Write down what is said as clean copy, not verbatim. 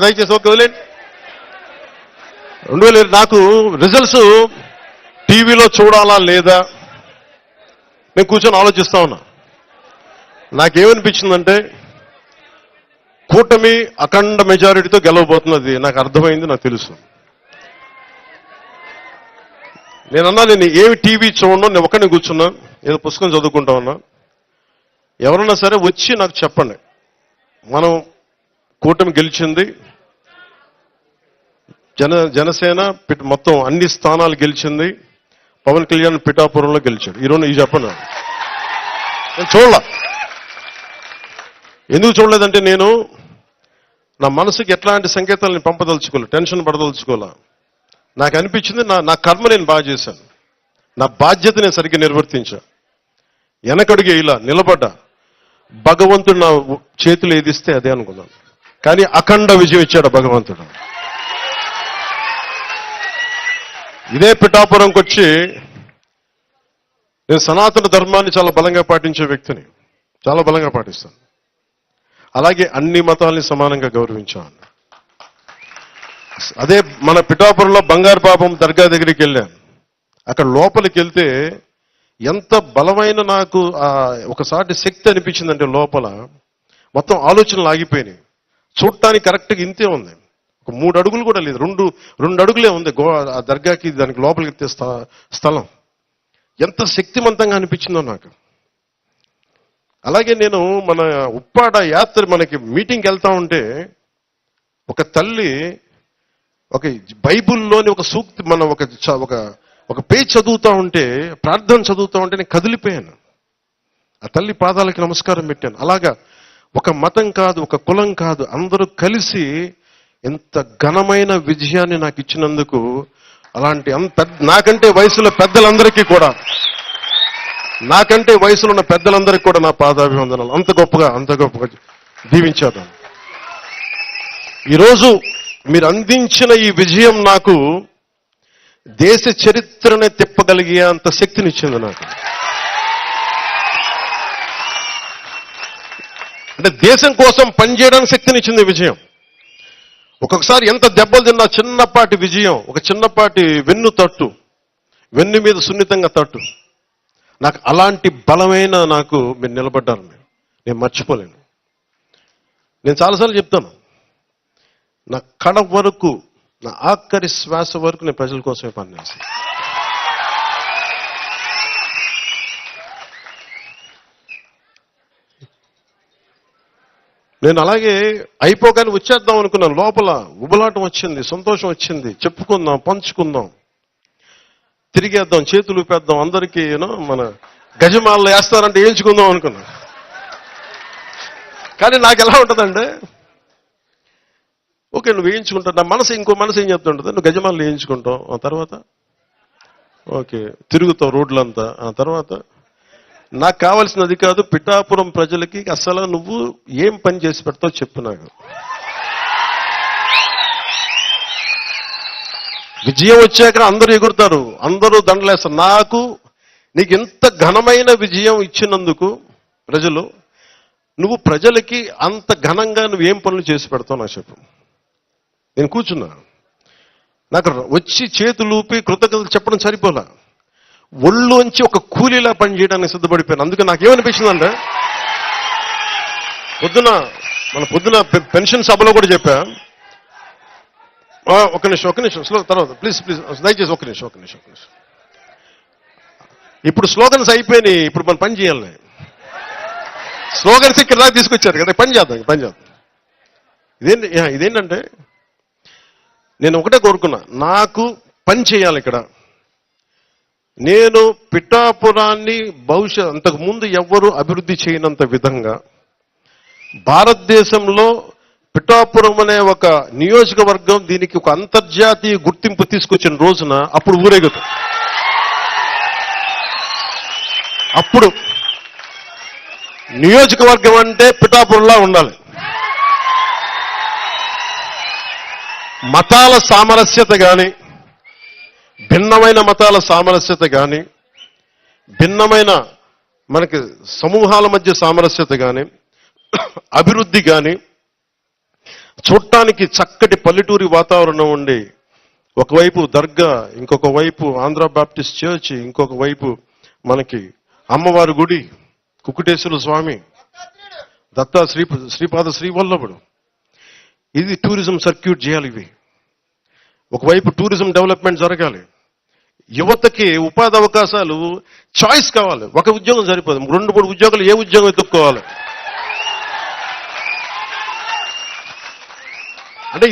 దయచేసి ఓకే వదిలేండి. 2000 నాకు రిజల్ట్స్ టీవీలో చూడాలా లేదా నేను కూర్చొని ఆలోచిస్తా ఉన్నా. నాకేమనిపించిందంటే కూటమి అఖండ మెజారిటీతో గెలవబోతున్నది నాకు అర్థమైంది, నాకు తెలుసు. నేనన్నా నేను ఏమి టీవీ చూడను, నేను ఒక్కనే కూర్చున్నా, ఏదో పుస్తకం చదువుకుంటా ఉన్నా. ఎవరన్నా సరే వచ్చి నాకు చెప్పండి, మనం కూటమి గెలిచింది, జనసేన మొత్తం అన్ని స్థానాలు గెలిచింది, పవన్ కళ్యాణ్ పిఠాపురంలో గెలిచాడు. ఈరోజు ఇది చెప్పను. నేను చూడలా. ఎందుకు చూడలేదంటే నేను నా మనసుకి ఎట్లాంటి సంకేతాలను పంపదలుచుకోలే, టెన్షన్ పడదలుచుకోలే. నాకు అనిపించింది నా కర్మ నేను బాగా చేశాను, నా బాధ్యత నేను సరిగ్గా నిర్వర్తించా, వెనకడుగు ఇలా నిలబడ్డా. భగవంతుడు నా చేతులు ఏదిస్తే అదే అనుకున్నాను, కానీ అఖండ విజయం ఇచ్చాడు భగవంతుడు. ఇదే పిఠాపురంకి వచ్చి నేను సనాతన ధర్మాన్ని చాలా బలంగా పాటించే వ్యక్తిని, చాలా బలంగా పాటిస్తాను. అలాగే అన్ని మతాల్ని సమానంగా గౌరవించాను. అదే మన పిఠాపురంలో బంగారు పాపం దర్గా దగ్గరికి వెళ్ళాను. అక్కడ లోపలికి వెళ్తే ఎంత బలమైన నాకు ఒకసారి శక్తి అనిపించిందంటే లోపల మొత్తం ఆలోచనలు ఆగిపోయినాయి. చూడటానికి కరెక్ట్గా ఇంతే ఉంది, ఒక 3 అడుగులు కూడా లేదు, 2 అడుగులే ఉంది ఆ దర్గాకి దానికి లోపలికి స్థలం. ఎంత శక్తివంతంగా అనిపించిందో నాకు. అలాగే నేను మన ఉప్పాడ యాత్ర మనకి మీటింగ్కి వెళ్తా ఉంటే ఒక తల్లి ఒక బైబుల్లోని ఒక సూక్తి మన ఒక పేజ్ చదువుతా ఉంటే, ప్రార్థన చదువుతా ఉంటే నేను కదిలిపోయాను. ఆ తల్లి పాదాలకి నమస్కారం పెట్టాను. అలాగా ఒక మతం కాదు, ఒక కులం కాదు, అందరూ కలిసి ఎంత ఘనమైన విజయాన్ని నాకు ఇచ్చినందుకు అలాంటి నాకంటే వయసులో పెద్దలందరికీ కూడా, నాకంటే వయసులో ఉన్న పెద్దలందరికీ కూడా నా పాదాభివందనాలు. అంత గొప్పగా దీవించారు. ఈరోజు మీరు అందించిన ఈ విజయం నాకు దేశ చరిత్రనే తిప్పగలిగే అంత శక్తినిచ్చింది నాకు. అంటే దేశం కోసం పనిచేయడానికి శక్తినిచ్చింది విజయం. ఒక్కొక్కసారి ఎంత దెబ్బలు తిన్నా చిన్నపాటి విజయం, ఒక చిన్నపాటి వెన్ను మీద సున్నితంగా తట్టు, నాకు అలాంటి బలమైన నాకు మీరు నిలబడ్డారు, నేను మర్చిపోలేను. నేను చాలాసార్లు చెప్తాను, నా కడ వరకు, నా ఆఖరి శ్వాస వరకు నేను ప్రజల కోసమే పనిచేస్తాను. నేను అలాగే అయిపోగానే వచ్చేద్దాం అనుకున్నాను. లోపల ఉబలాటం వచ్చింది, సంతోషం వచ్చింది, చెప్పుకుందాం, పంచుకుందాం, తిరిగేద్దాం, చేతులు ఊపేద్దాం, అందరికీ మన గజమాలలో వేస్తారంటే వేయించుకుందాం అనుకున్నా. కానీ నాకు ఎలా ఉంటుందంటే, ఓకే నువ్వు వేయించుకుంటావు, నా మనసు ఇంకో మనసు ఏం చెప్తుంటుంది, నువ్వు గజమాలలో వేయించుకుంటావు, ఆ తర్వాత ఓకే తిరుగుతావు రోడ్లంతా, ఆ తర్వాత నాకు కావాల్సినది కాదు, పిఠాపురం ప్రజలకి అసలు నువ్వు ఏం పని చేసి పెడతావు చెప్పు నాకు. విజయం వచ్చాక అందరూ ఎగురుతారు, అందరూ దండలేస్తారు. నీకు ఎంత ఘనమైన విజయం ఇచ్చినందుకు ప్రజలు, నువ్వు ప్రజలకి అంత ఘనంగా నువ్వేం పనులు చేసి పెడతావు నాకు చెప్పు. నేను కూర్చున్నా, నాకు వచ్చి చేతులు ఊపి కృతజ్ఞతలు చెప్పడం సరిపోలా, ఒళ్ళోంచి ఒక కూలీలా పని చేయడానికి సిద్ధపడిపోయాను. అందుకే నాకేమనిపించిందంటే, పొద్దున పెన్షన్ సభలో కూడా చెప్పా, ఒక నిమిషం స్లో, తర్వాత ప్లీజ్ దయచేసి ఒక నిమిషం. ఇప్పుడు స్లోగన్స్ అయిపోయినాయి, ఇప్పుడు మనం పని చేయాలి. స్లోగన్స్ ఇక్కడ దాకా తీసుకొచ్చారు కదా, పని చేద్దాం. ఇదేంటంటే నేను ఒకటే కోరుకున్నా, నాకు పని చేయాలి ఇక్కడ. నేను పిఠాపురాన్ని అంతకుముందు ఎవ్వరూ అభివృద్ధి చేయనంత విధంగా భారతదేశంలో పిఠాపురం అనే ఒక నియోజకవర్గం దీనికి ఒక అంతర్జాతీయ గుర్తింపు తీసుకొచ్చిన రోజున అప్పుడు ఊరేగుతాం. అప్పుడు నియోజకవర్గం అంటే పిఠాపురంలా ఉండాలి. మతాల సామరస్యత కానీ, భిన్నమైన మతాల సామరస్యత కానీ, భిన్నమైన మనకి సమూహాల మధ్య సామరస్యత కానీ, అభివృద్ధి కానీ, చూడటానికి చక్కటి పల్లెటూరి వాతావరణం ఉండి, ఒకవైపు దర్గా, ఇంకొక వైపు ఆంధ్ర బాప్టిస్ట్ చర్చ్, ఇంకొక వైపు మనకి అమ్మవారి గుడి, కుక్కుటేశ్వర స్వామి, దత్తా శ్రీపాద శ్రీవల్లభుడు. ఇది టూరిజం సర్క్యూట్ చేయాలి. ఇవి ఒకవైపు టూరిజం డెవలప్మెంట్ జరగాలి. యువతకి ఉపాధి అవకాశాలు, చాయిస్ కావాలి. ఒక ఉద్యోగం సరిపోదు, 2-3 ఉద్యోగాలు ఏ ఉద్యోగం ఎత్తుక్కోవాలి అంటే